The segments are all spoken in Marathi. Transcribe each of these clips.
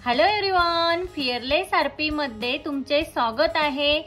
हॅलो एव्हरीवन, फिअरलेस आरपी मध्ये तुमचे स्वागत आहे।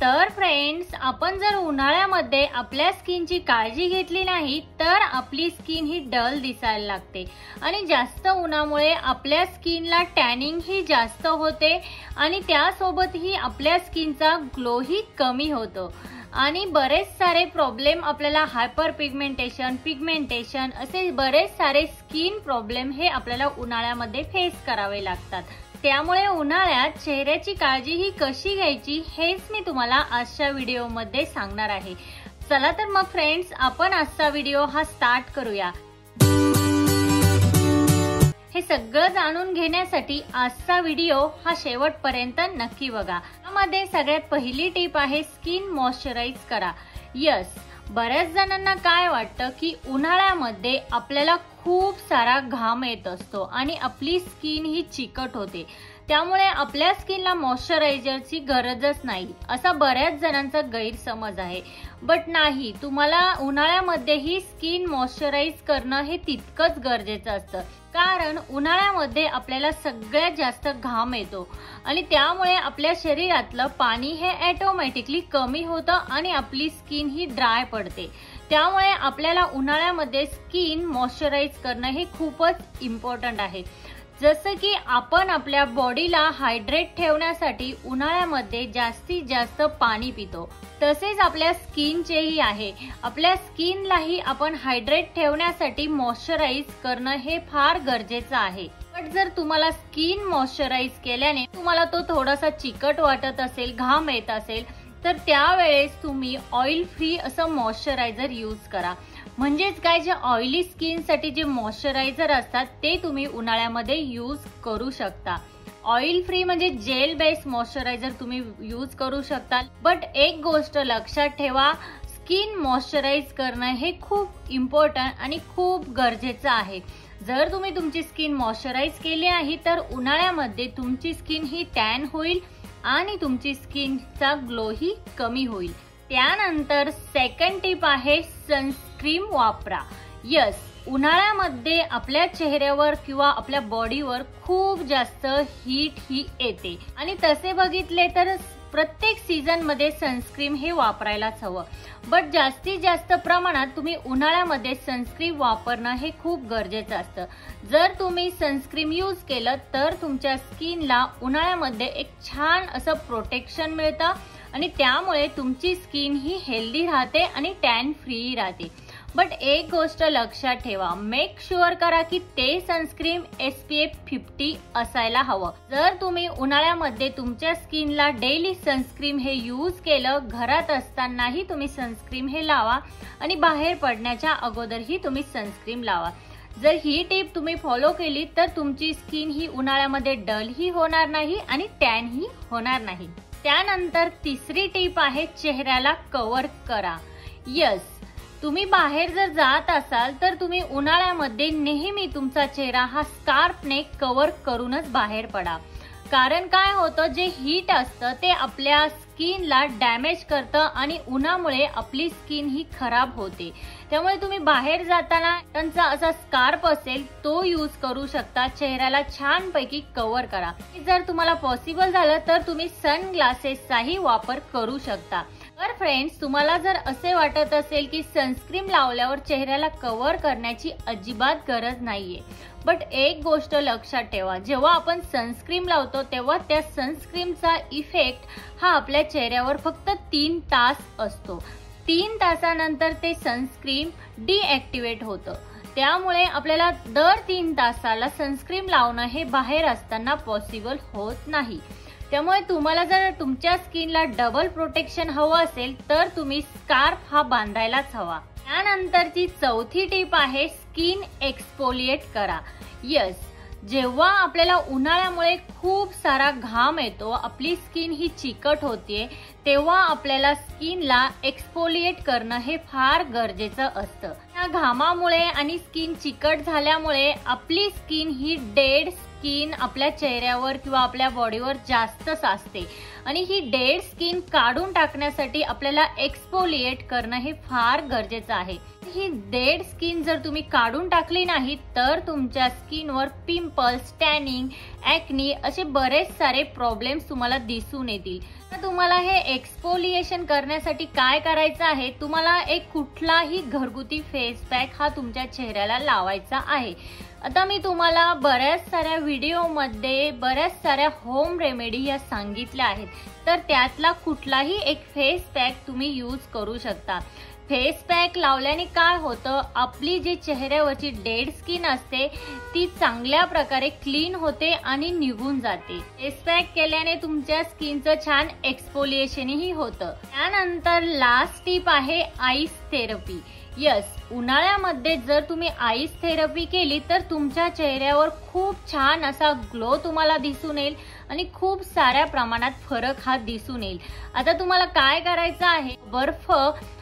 तर फ्रेंड्स, आपण जर उन्हाळ्यामध्ये आपल्या स्किनची काळजी घेतली नाही तर आपली स्किन ही डल दिसायला लागते आणि जास्त उन्हामुळे आपल्या स्किनला टॅनिंग ही जास्त होते आणि त्यासोबत ही आपल्या स्किनचा ग्लो ही कमी होतो आणि बरेच सारे प्रॉब्लेम आपल्याला हायपर पिगमेंटेशन असे बरेच सारे स्किन प्रॉब्लेम हे आपल्याला उन्हाळ्यामध्ये फेस करावे लागतात। त्यामुळे उन्हाळ्यात चेहऱ्याची काळजी ही कशी घ्यायची हेच मी तुम्हाला आजच्या व्हिडिओमध्ये सांगणार आहे। चला तर मग फ्रेंड्स, आपण आजचा व्हिडिओ हा स्टार्ट करूया। हे सगळं जाणून घेण्यासाठी आजचा व्हिडिओ हा शेवटपर्यंत नक्की बघा। यामध्ये सगळ्यात पहिली टिप आहे स्किन मॉइश्चराइज करा। यस, बऱ्याच जणांना काय वाटतं की उन्हाळ्यामध्ये आपल्याला खूप सारा घाम येत असतो आणि आपली स्किन ही चिकट होते, त्यामुळे आपल्या स्किनला मॉइश्चरायझरची गरजच नाही असा बऱ्याच जणांचा गैरसमज आहे। बट नाही, तुम्हाला उन्हाळ्यामध्ये ही स्किन मॉइश्चराइज करणं हे तितकंच गरजेचं असतं, कारण उन्हाळ्यामध्ये आपल्याला सगळ्यात जास्त घाम येतो आणि त्यामुळे आपल्या शरीरातलं पाणी हे ऑटोमॅटिकली कमी होतं आणि आपली स्किन ही ड्राय पडते। त्यामुळे आपल्याला उन्हाळ्यामध्ये स्किन मॉइश्चराइज करणं हे खूपच इम्पॉर्टंट आहे। जसं की आपण आपल्या बॉडीला हायड्रेट ठेवण्यासाठी उन्हाळ्यामध्ये जास्तीत जास्त पाणी पितो, तसेच आपल्या स्किनचेही आहे। आपल्या स्किनलाही आपण हायड्रेट ठेवण्यासाठी मॉइश्चराइज करणं हे फार गरजेचं आहे। पण जर तुम्हाला स्किन मॉइश्चराइज केल्याने तुम्हाला तो थोडासा चिकट वाटत असेल, घाम येत असेल, तर त्यावेळेस तुम्ही ऑइल फ्री असं मॉइश्चरायझर यूज करा। म्हणजेच काय, जे ऑइली स्किन साठी जे मॉइश्चरायझर असतात ते तुम्ही उन्हाळ्यामध्ये यूज करू शकता। ऑइल फ्री म्हणजे जेल बेस्ड मॉइश्चरायझर तुम्ही यूज करू शकता। बट एक गोष्ट लक्षात ठेवा, स्किन मॉइश्चराइज करणं हे खूप इम्पॉर्टंट आणि खूप गरजेचं आहे। जर तुम्ही तुमची स्किन मॉइश्चराइज केली आहे तर उन्हाळ्यामध्ये तुमची स्किन ही टॅन होईल आणि तुमची स्किनचा ग्लो ही कमी होईल। त्यानंतर सेकंड टिप आहे सनस्क्रीन वापरा। यस, उन्हाळ्यामध्ये आपल्या चेहऱ्यावर किंवा आपल्या बॉडीवर खूप जास्त हीट ही येते आणि तसे बघितले तर प्रत्येक सीझन मध्ये सनस्क्रीन हे वापरायलाच हवं। बट जास्तीत जास्त प्रमाणात तुम्ही उन्हाळ्यामध्ये सनस्क्रीन वापरणं हे खूप गरजेचं असतं। जर तुम्ही सनस्क्रीन यूज केलं तर तुमच्या स्किनला उन्हाळ्यामध्ये एक छान असं प्रोटेक्शन मिळतं आणि त्यामुळे तुमची स्किन ही हेल्दी राहते आणि टॅन फ्री राहते। बट एक गोष्ट लक्षात ठेवा, मेक शुअर करा की ते सनस्क्रीन SPF 50 असायला हवं। जर तुम्ही उन्हाळ्यामध्ये तुमच्या स्किनला डेली सनस्क्रीन हे यूज केलं, घरात असतानाही तुम्ही सनस्क्रीन हे लावा आणि बाहेर पडण्याच्या अगोदरही तुम्ही सनस्क्रीन लावा। जर ही टिप तुम्ही फॉलो केली तर तुमची स्किन ही उन्हाळ्यामध्ये डल ही होणार नाही आणि टॅन ही होणार नाही। त्यानंतर तिसरी टिप आहे चेहऱ्याला कव्हर करा। यस, तुम्ही बाहेर जर जात असाल तर तुम्ही उन्हाळ्यामध्ये नेहमी तुमचा चेहरा हा स्कार्फने कव्हर करूनच बाहेर पडा, कारण काय होतं, जे हीट असतं ते आपल्या स्किनला डॅमेज करतं आणि उन्हामुळे आपली स्किन ही खराब होते। त्यामुळे तुम्ही बाहेर जाताना त्यांचा असा स्कार्फ असेल तो यूज करू शकता, चेहऱ्याला छान पैकी कव्हर करा। जर तुम्हाला पॉसिबल झालं तर तुम्ही सनग्लासेसचाही वापर करू शकता। तर फ्रेंड्स, तुम्हाला जर असे वाटत असेल की सनस्क्रीन लावल्यावर चेहऱ्याला कव्हर करण्याची अजिबात गरज नाहीये, बट एक गोष्ट लक्षात ठेवा, जेव्हा आपण सनस्क्रीन लावतो तेव्हा त्या सनस्क्रीनचा इफेक्ट हा आपल्या चेहऱ्यावर फक्त 3 तास असतो। 3 तासानंतर ते सनस्क्रीन डिॲक्टिवेट होतं। त्यामुळे आपल्याला दर 3 तासाला सनस्क्रीन लावणं हे बाहेर असताना पॉसिबल होत नाही। त्यामुळे तुम्हाला जर तुमच्या स्किनला डबल प्रोटेक्शन हवं असेल तर तुम्ही स्कार्फ हा बांधायलाच हवा। त्यानंतरची चौथी टिप आहे स्किन एक्सफोलिएट करा। यस, जेव्हा आपल्याला उन्हाळ्यामुळे खूप सारा घाम येतो, आपली स्किन ही चिकट होते, तेव्हा आपल्याला स्किनला एक्सफोलिएट करणं हे फार गरजेचं असतं। या घामामुळे आणि स्किन चिकट झाल्यामुळे आपली स्किन ही डेड स्किन आपल्या चेहऱ्यावर किंवा आपल्या बॉडीवर जास्त साचते आणि ही डेड स्किन काढून टाकण्यासाठी आपल्याला एक्सफोलिएट करणं हे फार गरजेचं आहे। ही डेड स्किन जर तुम्ही काढून टाकली नाही तर तुमच्या स्किनवर पिंपल्स, टॅनिंग, ॲक्नी असे बरेच सारे प्रॉब्लेम्स तुम्हाला दिसून येतील। तर तुम्हाला हे एक्सफोलिएशन करण्यासाठी काय करायचं आहे, तुम्हाला एक कुठलाही घरगुती फेस पॅक हा तुमच्या चेहऱ्याला लावायचा आहे। आता मी तुम्हाला बऱ्याच साऱ्या व्हिडिओमध्ये बऱ्याच साऱ्या होम रेमेडी या सांगितल्या आहेत, तर त्यातला कुठलाही एक फेस पॅक तुम्ही यूज करू शकता। फेस पॅक लावल्याने काय होतं, आपली जी चेहऱ्यावरची डेड स्किन असते ती चांगल्या प्रकारे क्लीन होते आणि निघून जाते। फेस पॅक केल्याने तुमच्या स्किनचं छान एक्सफोलिएशनही होतं। त्यानंतर लास्ट टिप आहे आईस थेरपी। यस, उन्हाळ्यामध्ये जर तुम्ही आईस थेरपी केली तर तुमच्या चेहऱ्यावर खूप छान असा ग्लो तुम्हाला दिसून येईल आणि खूप साऱ्या प्रमाणात फरक हा दिसून येईल। आता तुम्हाला काय करायचं आहे, बर्फ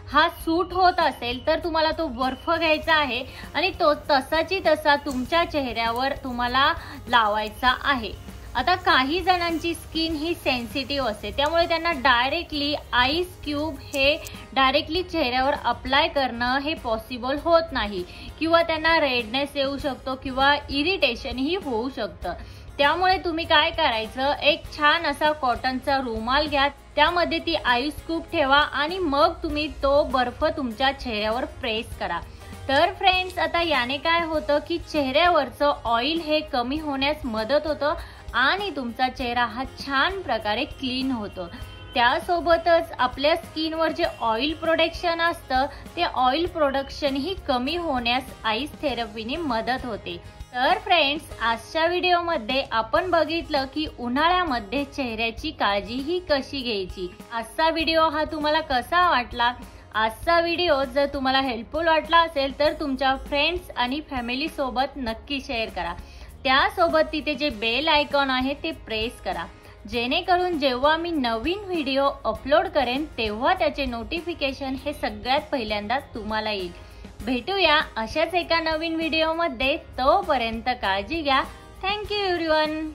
हा सूट होत असेल तर तुम्हाला तो बर्फ घ्यायचा आहे आणि तो तसाची तसा तुमच्या चेहऱ्यावर तुम्हाला लावायचा आहे। आता काही जणांची स्किन ही सेन्सिटिव्ह असते, त्यामुळे त्यांना डायरेक्टली आईस क्यूब हे डायरेक्टली चेहऱ्यावर अप्लाय करणं हे पॉसिबल होत नाही किंवा त्यांना रेडनेस येऊ शकतो किंवा इरिटेशनही होऊ शकतं। त्यामुळे तुम्ही काय करायचं, एक छान असा कॉटनचा रुमाल घ्या, त्यामध्ये ती आईस क्यूब ठेवा आणि मग तुम्ही तो बर्फ तुमच्या चेहऱ्यावर प्रेस करा। तर फ्रेंड्स, आता याने काय होतं की चेहऱ्यावरचं ऑइल हे कमी होण्यास मदत होतं आणि तुमचा चेहरा हा छान प्रकारे क्लीन होतो। त्यासोबतच आपल्या स्किनवर जे ऑइल प्रोडक्शन असतं ते ऑइल प्रोडक्शन ही कमी होण्यास आईस थेरपीने मदत होते। तर फ्रेंड्स, आजच्या व्हिडिओमध्ये आपण बघितलं की उन्हाळ्यामध्ये चेहऱ्याची काळजी ही कशी घ्यायची। आजचा व्हिडिओ हा तुम्हाला कसा वाटला? आजचा व्हिडिओ जर तुम्हाला हेल्पफुल वाटला असेल तर तुमच्या फ्रेंड्स आणि फॅमिली सोबत नक्की शेअर करा। त्यासोबत तिथे जे बेल आयकॉन आहे ते प्रेस करा, जेणेकरून जेव्हा मी नवीन व्हिडिओ अपलोड करेन तेव्हा त्याचे नोटिफिकेशन हे सगळ्यात पहिल्यांदा तुम्हाला येईल। भेटूया अशाच एका नवीन व्हिडिओमध्ये, तोपर्यंत काळजी घ्या। Thank you everyone.